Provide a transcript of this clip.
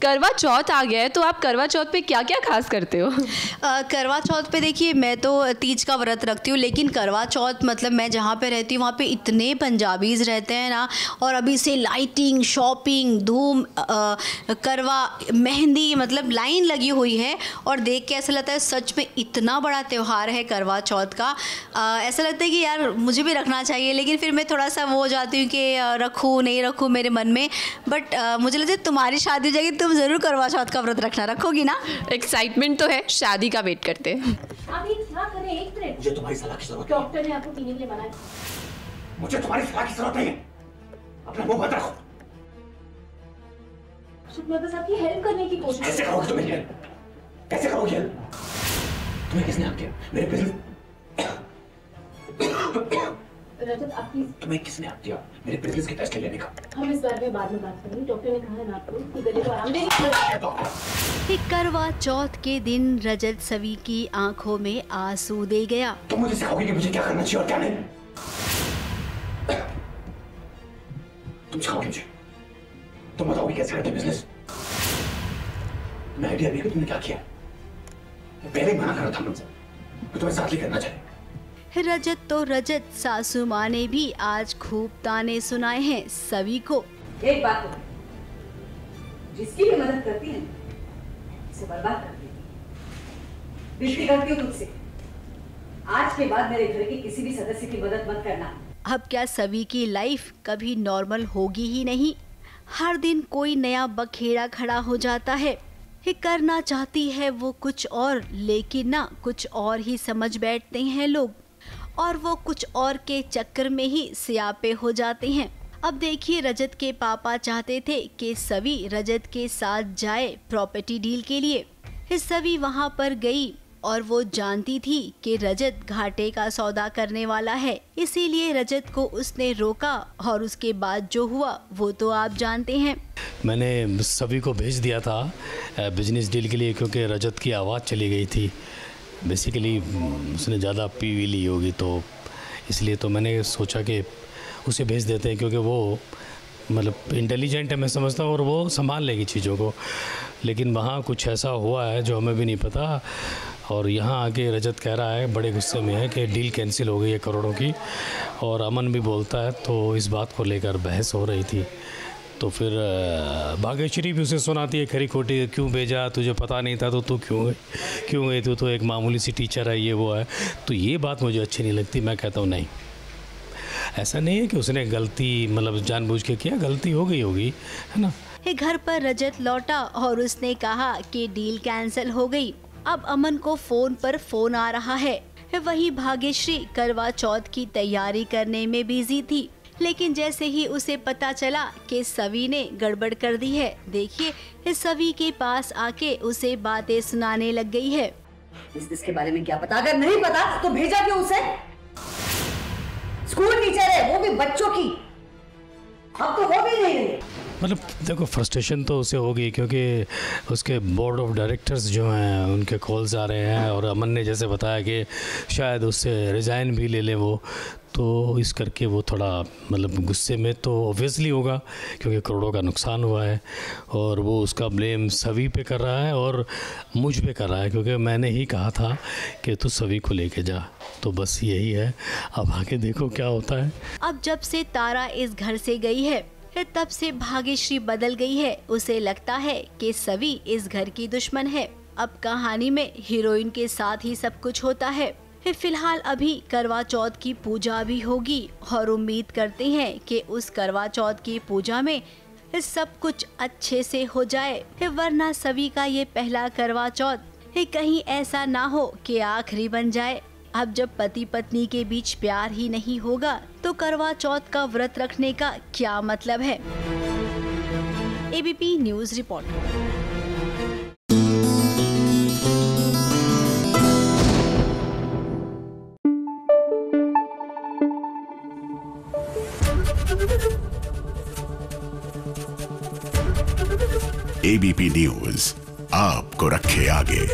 करवा चौथ आ गया है, तो आप करवा चौथ पे क्या क्या खास करते हो? करवा चौथ पे देखिए, मैं तो तीज का व्रत रखती हूँ, लेकिन करवा चौथ मतलब मैं जहाँ पे रहती हूँ वहाँ पे इतने पंजाबीज़ रहते हैं ना, और अभी से लाइटिंग, शॉपिंग, धूम, करवा, मेहंदी, मतलब लाइन लगी हुई है। और देख के ऐसा लगता है सच में इतना बड़ा त्यौहार है करवा चौथ का। ऐसा लगता है कि यार मुझे भी रखना चाहिए, लेकिन फिर मैं थोड़ा सा वो हो जाती हूँ कि रखूँ नहीं रखूँ मेरे मन में। बट मुझे लगता है तुम्हारी शादी हो जाएगी, तुम ज़रूर करवा चौथ का व्रत रखना, रखोगी ना? एक्साइटमेंट तो है, शादी का वेट करते हैं। आप एक क्या करें, एक मिनट। मुझे तुम्हारी सलाह की जरूरत है। डॉक्टर ने आपको पीने के लिए मना किया। मुझे तुम्हारी सलाह की जरूरत नहीं है, अपना मुंह बंद रखो। मैं बस आपकी हेल्प करने की कोशिश। कैसे करोगे तुम हेल्प? कैसे करोगे हेल्प? तुम्हें किसने हक दिया मेरे बिजनेस? रजत, आपकी तुम्हें किसने हक दिया मेरे बिजनेस के फैसले लेने का? हम इस बारे में बाद में बात करेंगे। डॉक्टर ने कहा है ना आपको कि गले को आराम देने। करवा चौथ के दिन रजत सवी की आंखों में आंसू दे गया। तुम मुझे सिखाओगे कि मुझे क्या करना चाहिए और क्या नहीं? तुम सिखाओगे मुझे? तुम बताओगे कैसे करते बिजनेस? मैं आइडिया भी कि तुमने क्या किया, पहले ही मना करा था मुझसे कि तुम्हें साथ लेकर ना चले। रजत तो रजत, सासू माँ ने भी आज खूब ताने सुनाए हैं सवी को। एक बात तो, जिसकी भी मदद करती है उसे बर्बाद कर देती है। बिल्कुल करती हूँ तुझसे, आज के बाद मेरे घर के किसी भी सदस्य की मदद मत करना। अब क्या सवी की लाइफ कभी नॉर्मल होगी ही नहीं? हर दिन कोई नया बखेड़ा खड़ा हो जाता है। ये करना चाहती है वो कुछ और, लेकिन ना कुछ और ही समझ बैठते हैं लोग, और वो कुछ और के चक्कर में ही स्यापे हो जाते हैं। अब देखिए, रजत के पापा चाहते थे कि सवी रजत के साथ जाए प्रॉपर्टी डील के लिए। सवी वहां पर गई और वो जानती थी कि रजत घाटे का सौदा करने वाला है, इसीलिए रजत को उसने रोका, और उसके बाद जो हुआ वो तो आप जानते हैं। मैंने सभी को भेज दिया था बिजनेस डील के लिए, क्योंकि रजत की आवाज़ चली गई थी। बेसिकली उसने ज़्यादा पी वी ली होगी, तो इसलिए तो मैंने सोचा कि उसे भेज देते हैं, क्योंकि वो मतलब इंटेलिजेंट है मैं समझता हूँ, और वो संभाल लेगी चीज़ों को। लेकिन वहाँ कुछ ऐसा हुआ है जो हमें भी नहीं पता, और यहाँ आके रजत कह रहा है, बड़े गुस्से में है कि डील कैंसिल हो गई है करोड़ों की, और अमन भी बोलता है। तो इस बात को लेकर बहस हो रही थी। तो फिर भाग्यश्री भी उसे सुनाती है खरी खोटी, क्यों भेजा, तुझे पता नहीं था तो तू क्यों गई, तू तो एक मामूली सी टीचर है, ये वो है। तो ये बात मुझे अच्छी नहीं लगती। मैं कहता हूँ नहीं, ऐसा नहीं है कि उसने गलती मतलब जानबूझ के किया, गलती हो गई होगी, है ना। घर पर रजत लौटा और उसने कहा कि डील कैंसिल हो गई। अब अमन को फोन पर फोन आ रहा है। वही भाग्यश्री करवा चौथ की तैयारी करने में बिजी थी, लेकिन जैसे ही उसे पता चला कि सवी ने गड़बड़ कर दी है, देखिए सवी के पास आके उसे बातें सुनाने लग गई है। इसके बारे में क्या पता? अगर नहीं पता तो भेजा क्यों उसे? स्कूल टीचर है, वो भी बच्चों की। अब तो हो भी नहीं रही। मतलब देखो, फ्रस्ट्रेशन तो उसे होगी, क्योंकि उसके बोर्ड ऑफ डायरेक्टर्स जो हैं उनके कॉल्स आ रहे हैं, और अमन ने जैसे बताया कि शायद उससे रिज़ाइन भी ले लें वो, तो इस करके वो थोड़ा मतलब गुस्से में तो ऑब्वियसली होगा, क्योंकि करोड़ों का नुकसान हुआ है, और वो उसका ब्लेम सवी पे कर रहा है और मुझ पे कर रहा है, क्योंकि मैंने ही कहा था कि तू सवी को लेके जा। तो बस यही है, अब आके देखो क्या होता है। अब जब से तारा इस घर से गई है, तब से भाग्यश्री बदल गई है। उसे लगता है कि सवी इस घर की दुश्मन है। अब कहानी में हीरोइन के साथ ही सब कुछ होता है। फिलहाल अभी करवा चौथ की पूजा भी होगी, और उम्मीद करते हैं कि उस करवा चौथ की पूजा में सब कुछ अच्छे से हो जाए, वरना सभी का ये पहला करवा चौथ कहीं ऐसा ना हो कि आखिरी बन जाए। अब जब पति पत्नी के बीच प्यार ही नहीं होगा, तो करवा चौथ का व्रत रखने का क्या मतलब है? ABP news report. ABP news आपको रखे आगे।